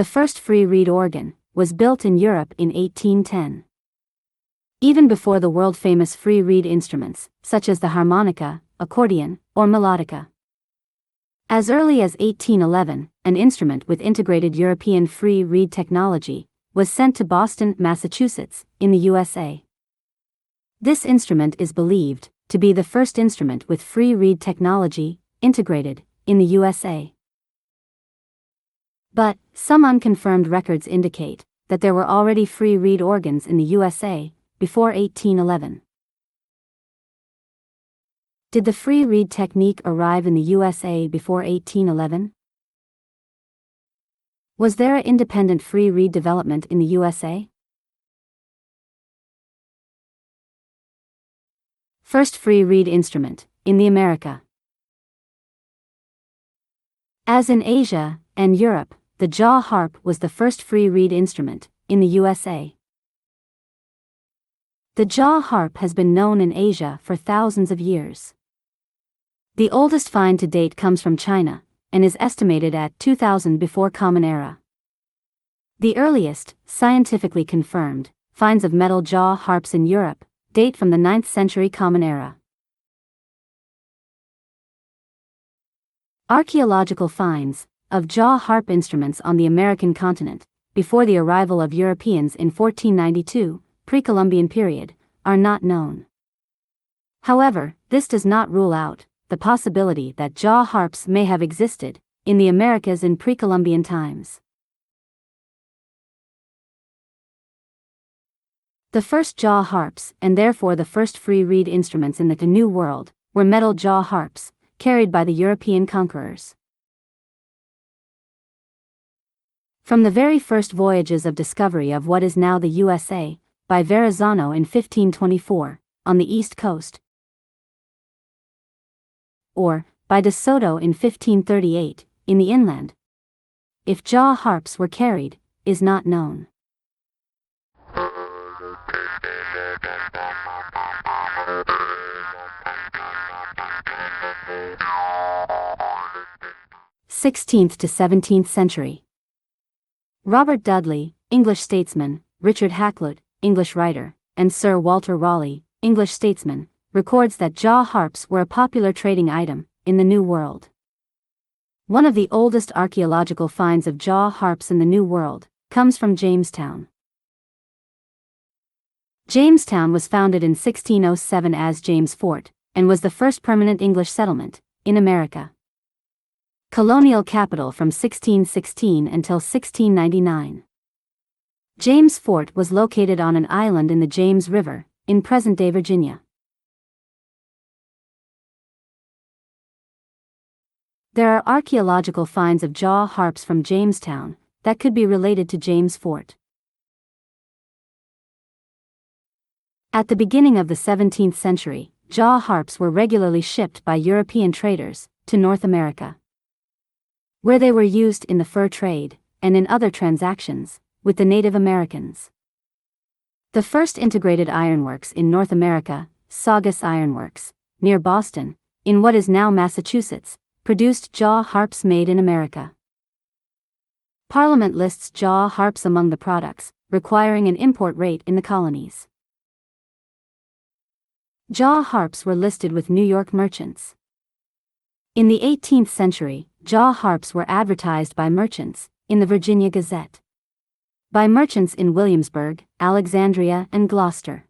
the first free reed organ, was built in Europe in 1810. Even before the world-famous free reed instruments, such as the harmonica, accordion, or melodica. As early as 1811, an instrument with integrated European free reed technology was sent to Boston, Massachusetts, in the USA. This instrument is believed to be the first instrument with free reed technology integrated in the USA. But some unconfirmed records indicate that there were already free reed organs in the USA before 1811. Did the free reed technique arrive in the USA before 1811? Was there an independent free reed development in the USA? First free reed instrument, in the America. As in Asia and Europe, the jaw harp was the first free reed instrument, in the USA. The jaw harp has been known in Asia for thousands of years. The oldest find to date comes from China, and is estimated at 2000 before Common Era. The earliest, scientifically confirmed, finds of metal jaw harps in Europe date from the 9th century Common Era. Archaeological finds of jaw harp instruments on the American continent, before the arrival of Europeans in 1492, pre-Columbian period, are not known. However, this does not rule out the possibility that jaw harps may have existed in the Americas in pre-Columbian times. The first jaw harps, and therefore the first free reed instruments in the New World, were metal jaw harps, carried by the European conquerors. From the very first voyages of discovery of what is now the USA, by Verrazzano in 1524, on the east coast, or by de Soto in 1538, in the inland, if jaw harps were carried, is not known. Sixteenth to 17th century. Robert Dudley, English statesman, Richard Hakluyt, English writer, and Sir Walter Raleigh, English statesman, records that jaw harps were a popular trading item in the New World. One of the oldest archaeological finds of jaw harps in the New World comes from Jamestown. Jamestown was founded in 1607 as James Fort, and was the first permanent English settlement in America. Colonial capital from 1616 until 1699. James Fort was located on an island in the James River, in present-day Virginia. There are archaeological finds of jaw harps from Jamestown that could be related to James Fort. At the beginning of the 17th century, jaw harps were regularly shipped by European traders to North America, where they were used in the fur trade and in other transactions with the Native Americans. The first integrated ironworks in North America, Saugus Ironworks, near Boston, in what is now Massachusetts, produced jaw harps made in America. Parliament lists jaw harps among the products requiring an import rate in the colonies. Jaw harps were listed with New York merchants. In the 18th century, jaw harps were advertised by merchants in the Virginia Gazette, by merchants in Williamsburg, Alexandria, and Gloucester.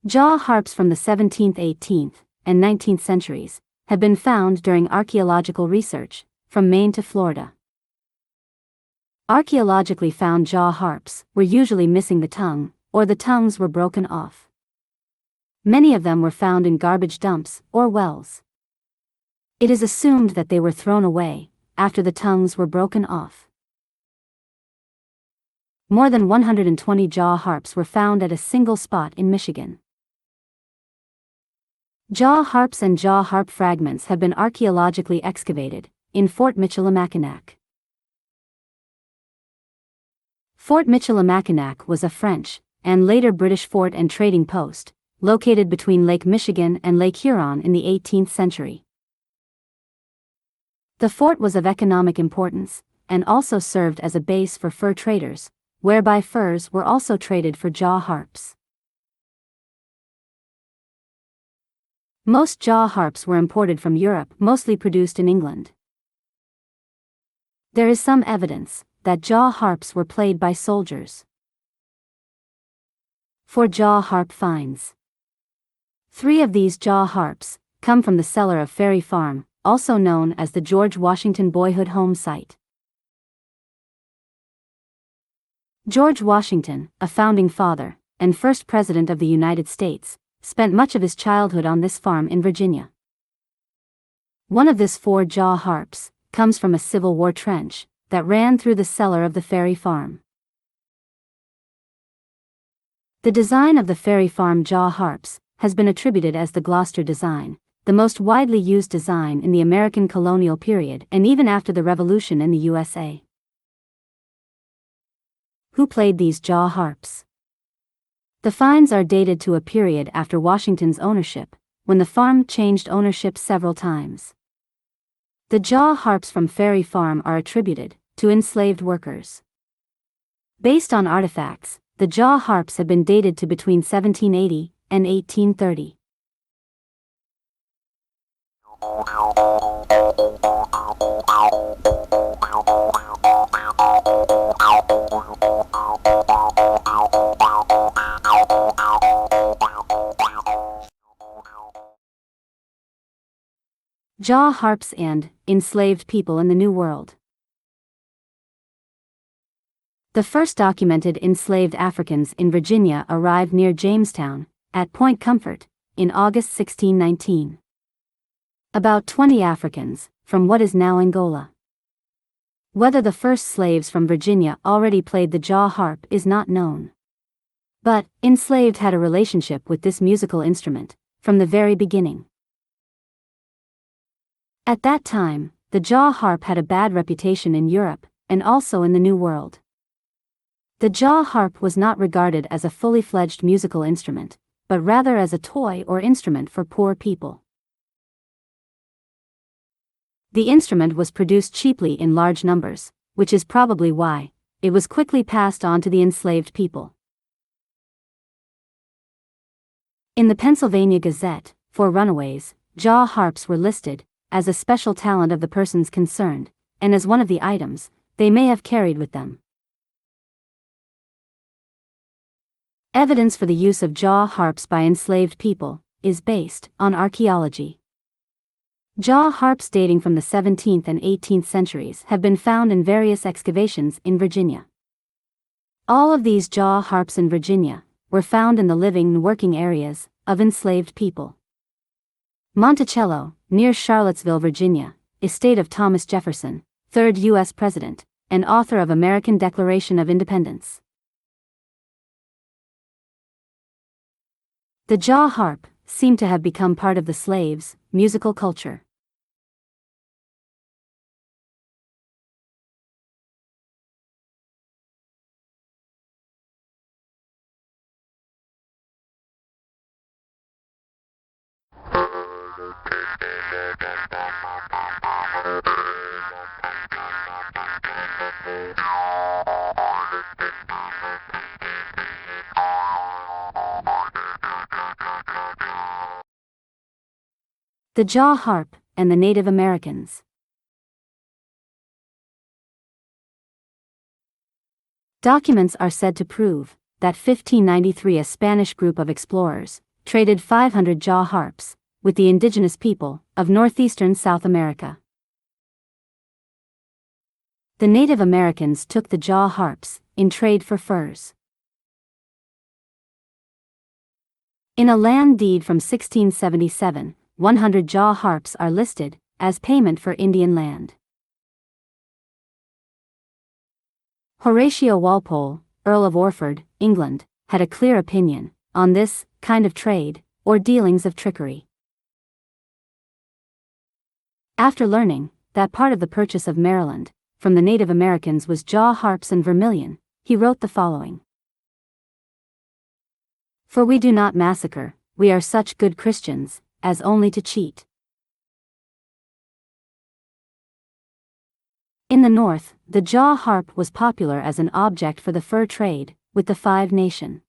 Jaw harps from the 17th, 18th, and 19th centuries have been found during archaeological research from Maine to Florida. Archaeologically found jaw harps were usually missing the tongue, or the tongues were broken off. Many of them were found in garbage dumps or wells. It is assumed that they were thrown away after the tongues were broken off. More than 120 jaw harps were found at a single spot in Michigan. Jaw harps and jaw harp fragments have been archaeologically excavated in Fort Michilimackinac. Fort Michilimackinac was a French and later British fort and trading post located between Lake Michigan and Lake Huron in the 18th century. The fort was of economic importance, and also served as a base for fur traders, whereby furs were also traded for jaw harps. Most jaw harps were imported from Europe, mostly produced in England. There is some evidence that jaw harps were played by soldiers. 4 jaw harp finds. 3 of these jaw harps come from the cellar of Ferry Farm, also known as the George Washington Boyhood Home Site. George Washington, a founding father and first president of the United States, spent much of his childhood on this farm in Virginia. One of these 4 jaw harps comes from a Civil War trench that ran through the cellar of the Ferry Farm. The design of the Ferry Farm jaw harps has been attributed as the Gloucester design, the most widely used design in the American colonial period and even after the Revolution in the USA. Who played these jaw harps? The finds are dated to a period after Washington's ownership, when the farm changed ownership several times. The jaw harps from Ferry Farm are attributed to enslaved workers. Based on artifacts, the jaw harps have been dated to between 1780 and 1830. Jaw harps and enslaved people in the New World. The first documented enslaved Africans in Virginia arrived near Jamestown, at Point Comfort, in August 1619. About 20 Africans, from what is now Angola. Whether the first slaves from Virginia already played the jaw harp is not known. But, enslaved had a relationship with this musical instrument, from the very beginning. At that time, the jaw harp had a bad reputation in Europe, and also in the New World. The jaw harp was not regarded as a fully fledged musical instrument, but rather as a toy or instrument for poor people. The instrument was produced cheaply in large numbers, which is probably why it was quickly passed on to the enslaved people. In the Pennsylvania Gazette, for runaways, jaw harps were listed as a special talent of the persons concerned, and as one of the items they may have carried with them. Evidence for the use of jaw harps by enslaved people is based on archaeology. Jaw harps dating from the 17th and 18th centuries have been found in various excavations in Virginia. All of these jaw harps in Virginia were found in the living and working areas of enslaved people. Monticello, near Charlottesville, Virginia, estate of Thomas Jefferson, 3rd U.S. President, and author of American Declaration of Independence. The jaw harp seemed to have become part of the slaves' musical culture. The jaw harp and the Native Americans. Documents are said to prove that 1593 a Spanish group of explorers traded 500 jaw harps with the indigenous people of northeastern South America. The Native Americans took the jaw harps in trade for furs. In a land deed from 1677, 100 jaw harps are listed as payment for Indian land. Horatio Walpole, Earl of Orford, England, had a clear opinion on this kind of trade or dealings of trickery. After learning that part of the purchase of Maryland from the Native Americans was jaw harps and vermilion, he wrote the following: "For we do not massacre, we are such good Christians as only to cheat." In the North, the jaw harp was popular as an object for the fur trade, with the Five Nations.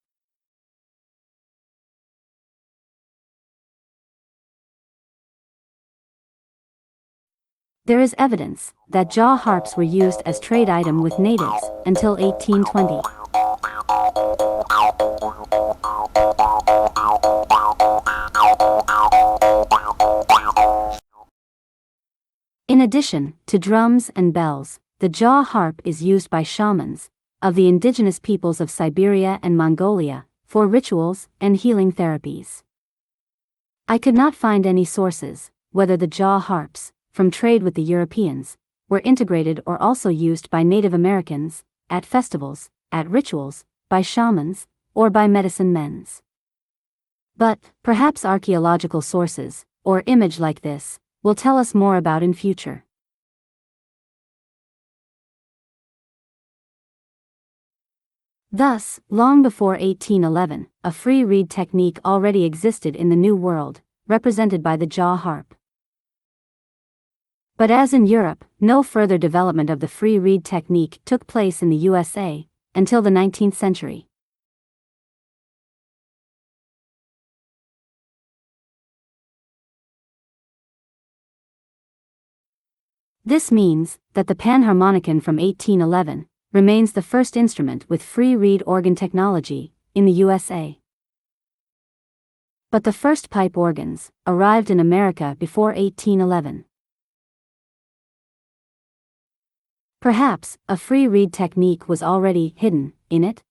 There is evidence that jaw harps were used as trade item with natives until 1820. In addition to drums and bells, the jaw harp is used by shamans of the indigenous peoples of Siberia and Mongolia for rituals and healing therapies. I could not find any sources whether the jaw harps, from trade with the Europeans, were integrated or also used by Native Americans, at festivals, at rituals, by shamans, or by medicine men. But, perhaps archaeological sources, or image like this, will tell us more about in future. Thus, long before 1811, a free reed technique already existed in the New World, represented by the jaw harp. But as in Europe, no further development of the free reed technique took place in the USA until the 19th century. This means that the panharmonicon from 1811 remains the first instrument with free reed organ technology in the USA. But the first pipe organs arrived in America before 1811. Perhaps a free reed technique was already hidden in it.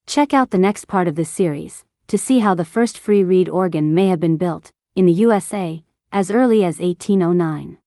Check out the next part of this series to see how the first free reed organ may have been built in the USA as early as 1809.